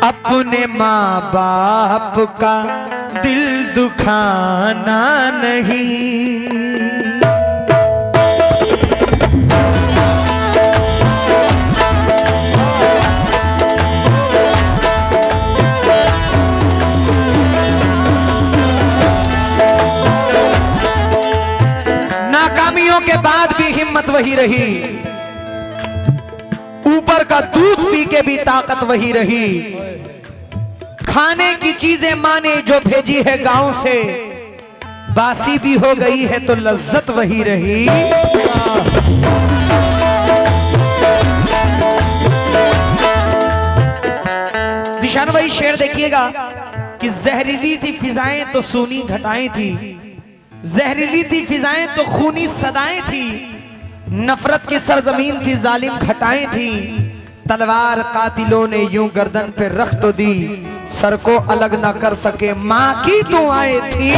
अपने माँ बाप का दिल दुखाना नहीं। नाकामियों के बाद भी हिम्मत वही रही, ऊपर का दूध पी के भी ताकत वही रही। खाने की चीजें माने जो भेजी है गांव से, बासी भी हो गई है तो लज्जत वही रही। दिशान वही शेर देखिएगा कि जहरीली थी फिजाएं तो सूनी घटाएं थी, जहरीली थी फिजाएं तो खूनी सदाएं थी, नफरत की सरजमीन थी जालिम घटाएं थी। तलवार कातिलों ने यूं गर्दन पे रख तो दी, सर को अलग ना कर सके मां की दुआएं थी।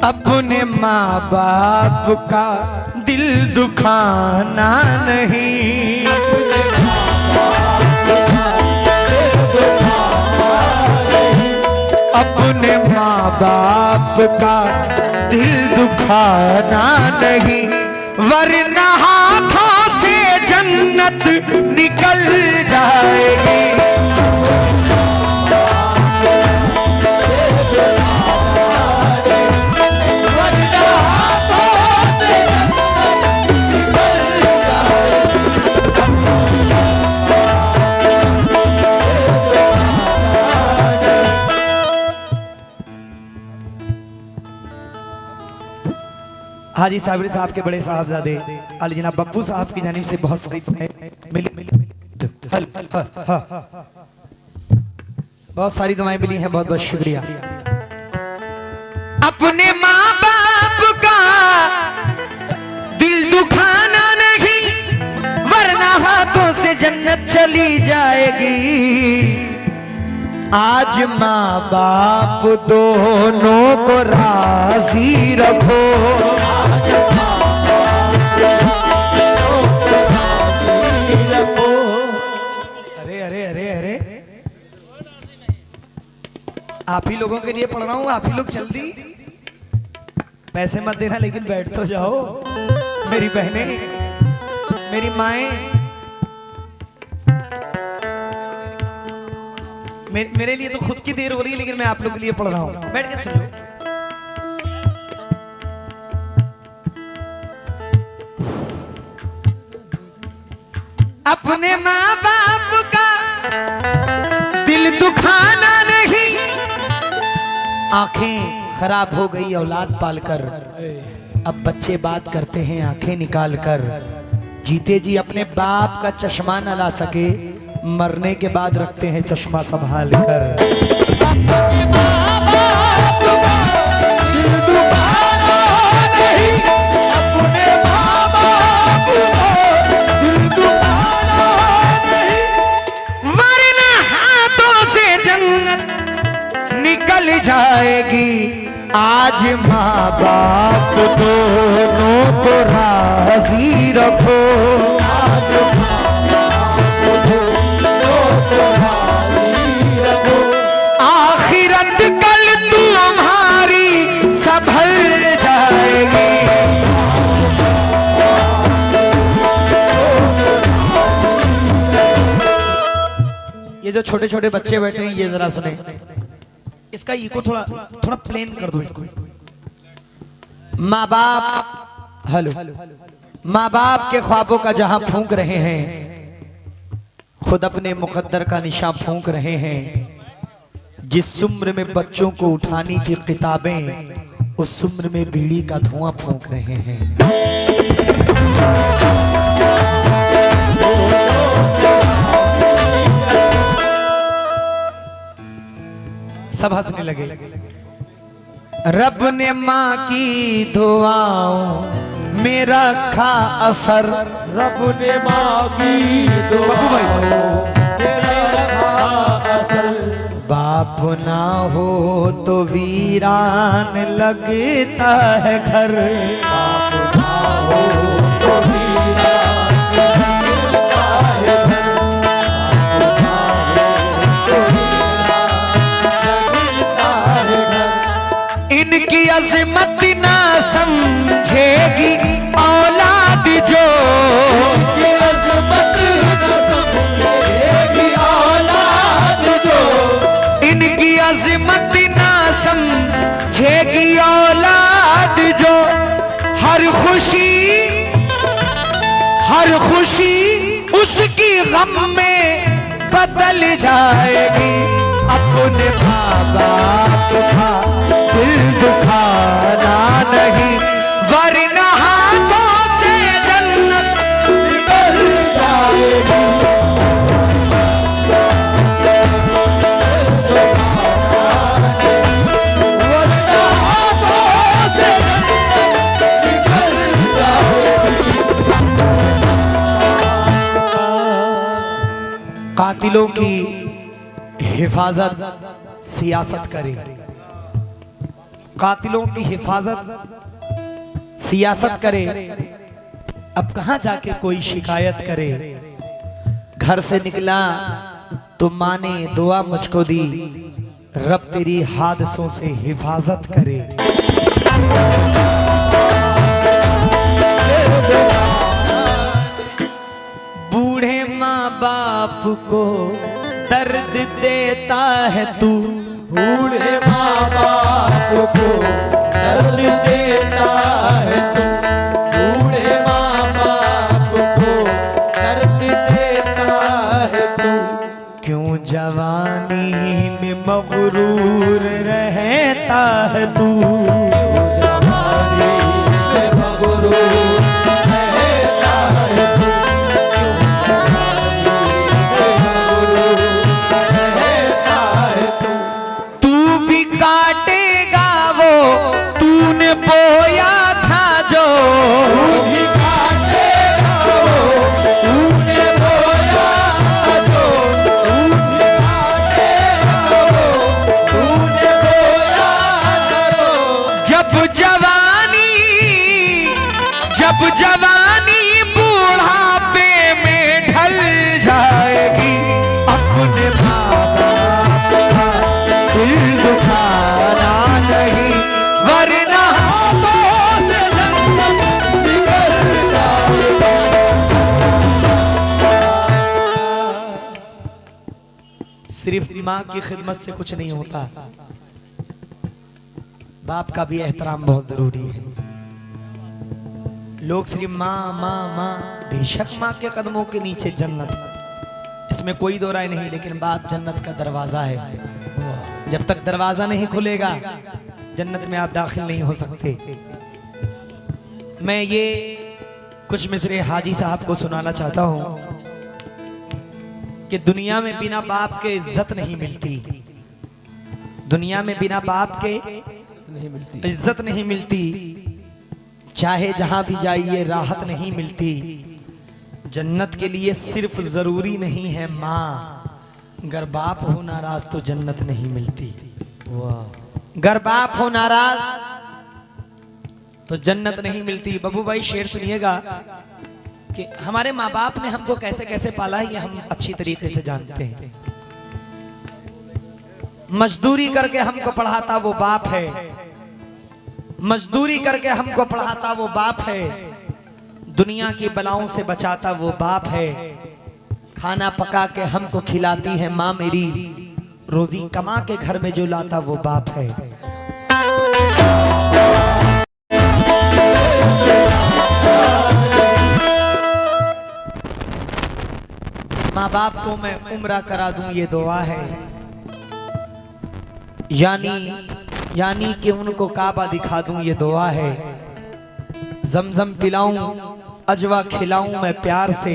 अपने माँ बाप का दिल दुखाना नहीं, अपने माँ बाप का दिल दुखाना नहीं, वरना हाथों से जन्नत निकल जाएगी। हाजी साबिर साहब के बड़े साहबजादे अली जनाब बप्पू साहब की जानिब से बहुत सारी दुआएं मिली हैं, बहुत बहुत शुक्रिया। अपने माँ बाप का दिल दुखाना नहीं, वरना हाथों से जन्नत चली जाएगी। आज माँ बाप दोनों को राजी रखो, आप ही लोगों के लिए पढ़ रहा हूँ, आप ही लोग जल्दी पैसे मत देना, लेकिन बैठ तो जाओ। मेरी बहनें, मेरी माएं, मेरे लिए तो खुद की देर हो रही है, लेकिन मैं आप लोगों के लिए पढ़ रहा हूँ, बैठ के सुनो। अपने माँ बाप का दिल दुखाना नहीं, आंखें खराब हो गई औलाद पालकर, अब बच्चे बात करते हैं आंखें निकाल कर। जीते जी अपने बाप का चश्मा न ला सके, मरने के बाद रखते हैं चश्मा संभाल कर। जाएगी आज माँ बाप दोनों को राजी रखो, आज आखिरत कल तुम्हारी संभल जाएगी। ये जो छोटे छोटे बच्चे बैठे हैं, ये जरा सुने, इसका इको थोड़ा थोड़ा प्लेन कर दो इसको। माँ बाप, हेलो, माँ बाप के ख्वाबों का जहां फूंक रहे हैं, खुद अपने मुकद्दर का निशान फूंक रहे हैं। जिस उम्र में बच्चों को उठानी थी किताबें, उस उम्र में बीड़ी का धुआं फूंक रहे हैं। सब हंसने लगे। रब ने माँ की दुआओं में रखा असर, रब ने माँ की दुआओं में रखा असर। बाप ना हो तो वीरान लगता है घर, बाप ना हो तो वीरान लगता है घर, बाप ना हो तो वीरान लगता है घर। इनकी अज़मत ना समझेगी औलाद जो, इनकी अज़मत ना समझेगी औलाद जो, इनकी अज़मत ना समझेगी औलाद जो। हर खुशी उसकी गम में बदल जाएगी। अपने माँ बाप का दिल दुखाना नहीं, वरना हाथों से जन्नत निकल जाएगी। वरना हाथों से जन्नत निकल जाएगी। कातिलों की हिफाजत सियासत करे, कातिलों की हिफाजत सियासत करे। अब कहां जाके कोई शिकायत करे। घर से निकला तो माँ ने दुआ मुझको दी, रब तेरी हादसों से हिफाजत करे। बूढ़े माँ बाप को दर्द देता है तू, बूढ़े माँ बाप को दर्द देता है तू, बूढ़े माँ बाप को दर्द देता है तू। क्यों जवानी में मगरूर रहता है तू, क्यों जवानी में मगरूर रहता है तू, क्यों जवानी में मगरूर रहता है तू। तू भी काटेगा वो तूने बोया था जो, तू भी काटेगा वो तूने बोया जो, तू भी काटेगा वो तूने बोया करो। जब जवानी बूढ़ापे में ढल जाएगी। अपने माँ बाप का दिल दुखाना नहीं, वरना हाथों से जन्नत निकल जाएगी। सिर्फ माँ की खिदमत से कुछ नहीं होता, बाप का भी एहतराम बहुत जरूरी है। लोग सिर्फ माँ माँ माँ, बेशक माँ के कदमों के नीचे जन्नत, इसमें कोई दो राय नहीं, लेकिन बाप जन्नत का दरवाजा है। जब तक दरवाजा नहीं खुलेगा जन्नत में आप दाखिल नहीं हो सकते। मैं ये कुछ मिसरे हाजी साहब को सुनाना चाहता हूँ कि दुनिया में बिना बाप के इज्जत नहीं मिलती, दुनिया में बिना बाप के नहीं मिलती, इज्जत नहीं मिलती। चाहे जहां भी जाइए राहत नहीं मिलती। जन्नत के लिए सिर्फ जरूरी नहीं है माँ, अगर बाप हो नाराज तो जन्नत नहीं मिलती। अगर बाप हो नाराज तो जन्नत नहीं मिलती। बबू भाई शेर सुनिएगा कि हमारे माँ बाप ने हमको कैसे कैसे पाला है, ये हम अच्छी तरीके से जानते हैं। मजदूरी करके हमको पढ़ाता वो बाप है, मजदूरी करके हमको पढ़ाता वो बाप है, दुनिया की बलाओं से बचाता वो बाप है, खाना पका के हमको खिलाती है माँ मेरी, रोजी कमा के घर में जो लाता वो बाप है। माँ बाप को मैं उम्रा करा दूं ये दुआ है, यानी कि उनको काबा दिखा दूं ये दुआ है। जमजम पिलाऊं अजवा खिलाऊं मैं प्यार से,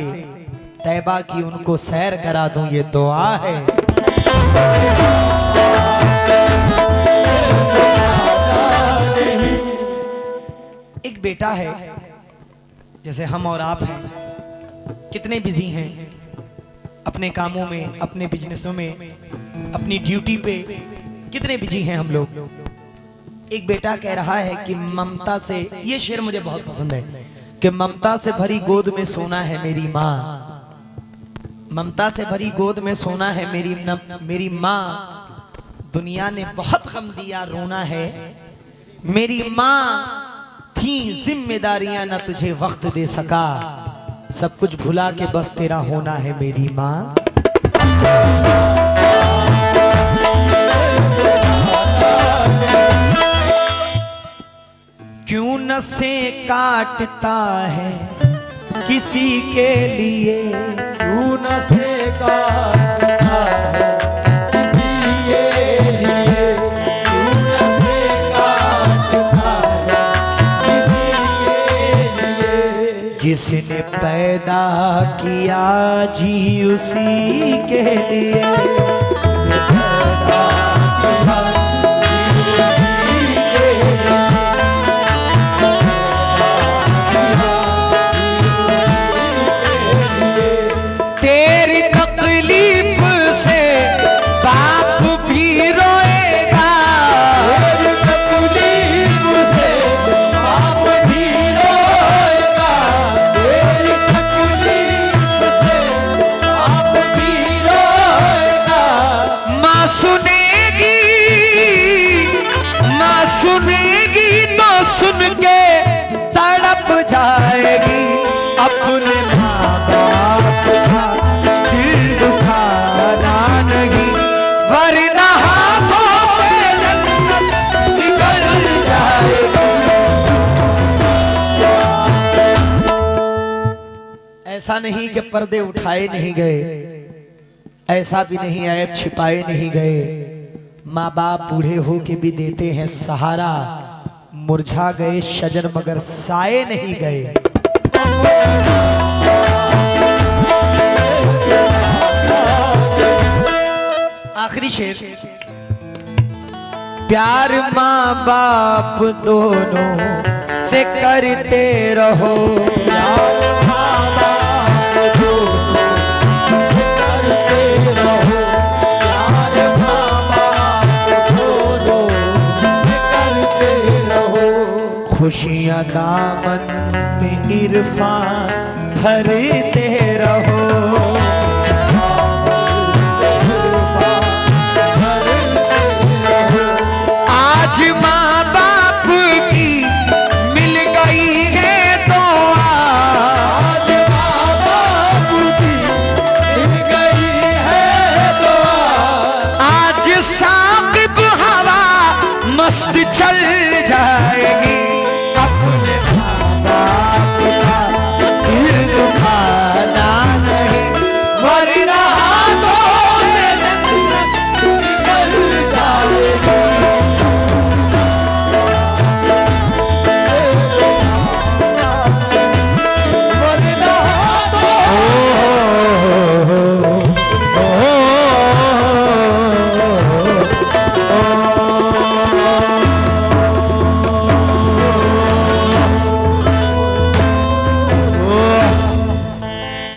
तैबा की उनको सैर करा दूं ये दुआ है। एक बेटा है, जैसे हम और आप हैं, कितने बिजी हैं अपने कामों में, अपने बिजनेसों में, अपनी ड्यूटी पे, कितने बिजी हैं हम लोग। एक बेटा कह रहा है कि ममता से, ये शेर मुझे बहुत पसंद है, कि ममता से भरी गोद में सोना है मेरी माँ, ममता से भरी गोद में सोना है मेरी माँ, दुनिया ने बहुत गम दिया रोना है मेरी माँ, थी जिम्मेदारियां न तुझे वक्त दे सका, सब कुछ भुला के बस तेरा होना है मेरी माँ। क्यों नसें काटता है किसी के लिए, क्यों नसें काटता है किसी के लिए, क्यों नसें काटता है किसी के लिए, जिसने पैदा किया जी उसी के लिए, तेरी तकलीफ से बाप भी रोएगा, तेरी तकलीफ से बाप भी रोएगा, तेरी तकलीफ से बाप भी रोएगा, माँ सुनेगी, माँ सुनेगी तो सुन के तड़प जाएगी, अपने माँ बाप का दिल दुखाना नहीं, वरना हाथों से जन्नत निकल जाएगी। ऐसा नहीं कि पर्दे उठाए नहीं गए, ऐसा भी नहीं ऐब छिपाए नहीं गए, माँ बाप बूढ़े हो के भी देते हैं सहारा, मुरझा गए शजर मगर साए नहीं गए। आखिरी शेर, प्यार माँ बाप दोनों से करते रहो, खुशियाँ दामन में इरफान भरते